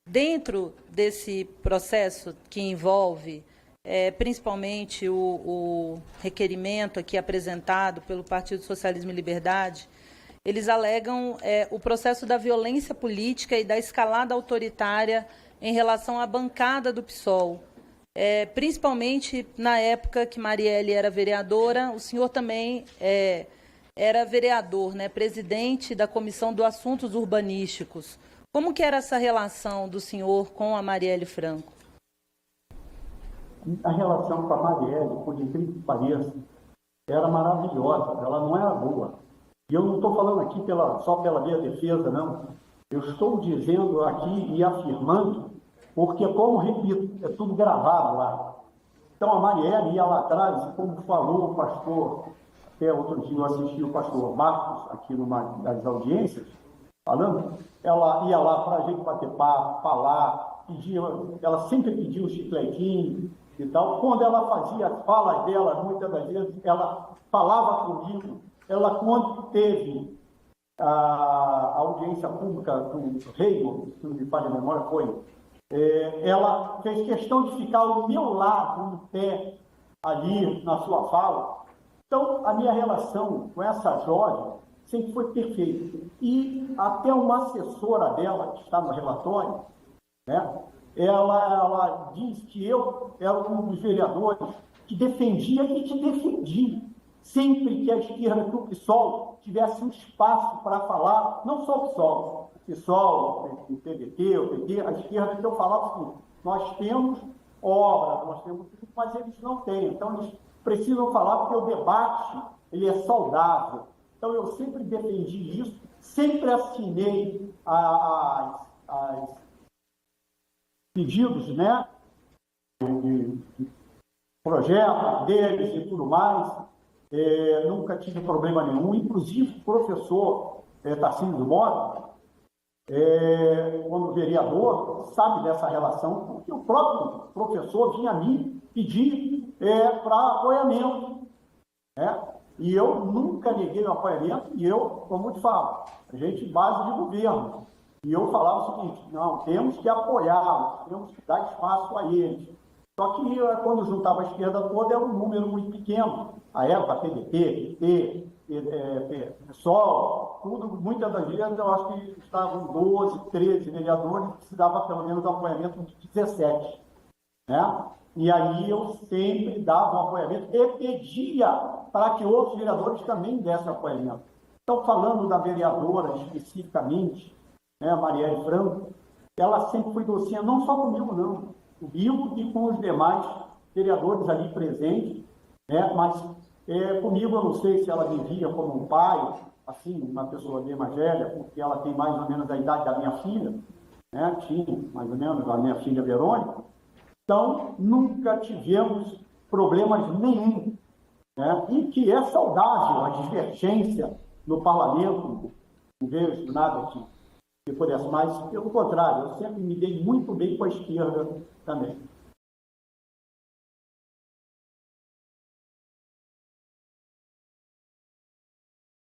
Dentro desse processo que envolve principalmente o requerimento aqui apresentado pelo Partido Socialismo e Liberdade, eles alegam o processo da violência política e da escalada autoritária em relação à bancada do PSOL. Principalmente na época que Marielle era vereadora, o senhor também era vereador, né, presidente da Comissão dos Assuntos Urbanísticos. Como que era essa relação do senhor com a Marielle Franco? A relação com a Marielle, por incrível que pareça, era maravilhosa, ela não era boa. E eu não estou falando aqui só pela minha defesa, não. Eu estou dizendo aqui e afirmando, porque, como repito, é tudo gravado lá. Então, a Marielle ia lá atrás, como falou o pastor, até outro dia eu assisti o pastor Marcos, aqui numa das audiências, falando, ela ia lá para a gente bater papo, falar, ela sempre pediu um chicletinho e tal. Quando ela fazia as falas dela, muitas das vezes, ela falava comigo. Ela, quando teve a audiência pública do Rei, se não me falha a memória, ela fez questão de ficar ao meu lado, no pé, ali na sua fala. Então, a minha relação com essa jovem sempre foi perfeita. E até uma assessora dela, que está no relatório, né, ela diz que eu era um dos vereadores que defendia e que defendi sempre que a esquerda, que o PSOL tivesse um espaço para falar, não só o PSOL, o PDT, o PT, a esquerda, que eu falava assim, nós temos obra, nós temos tudo, mas eles não têm. Então, eles precisam falar porque o debate ele é saudável. Então, eu sempre defendi isso, sempre assinei as pedidos, né, de projetos deles e tudo mais. Nunca tive problema nenhum. Inclusive, o professor Tarcísio Mota, como vereador, sabe dessa relação, porque o próprio professor vinha a mim pedir para apoiamento, né? E eu nunca neguei o apoiamento, e eu, como te falo, a gente base de governo. E eu falava o seguinte, não, temos que apoiá-los, temos que dar espaço a eles. Só que quando juntava a esquerda toda, era um número muito pequeno. A época, PDT, PT, PSOL, tudo, muitas das vezes eu acho que estavam 12, 13 vereadores, que se dava pelo menos apoiamento de 17. Né? E aí eu sempre dava um apoiamento e pedia para que outros vereadores também dessem apoiamento. Então, falando da vereadora especificamente, né, Marielle Franco, ela sempre foi docinha, não só comigo, não. Comigo e com os demais vereadores ali presentes, né, mas comigo eu não sei se ela me via como um pai, assim, uma pessoa bem mais velha, porque ela tem mais ou menos a idade da minha filha, né, tinha mais ou menos a minha filha Verônica. Então, nunca tivemos problemas nenhum, né, e que é saudável a divergência no parlamento, não vejo nada que pudesse, mas pelo contrário, eu sempre me dei muito bem com a esquerda também.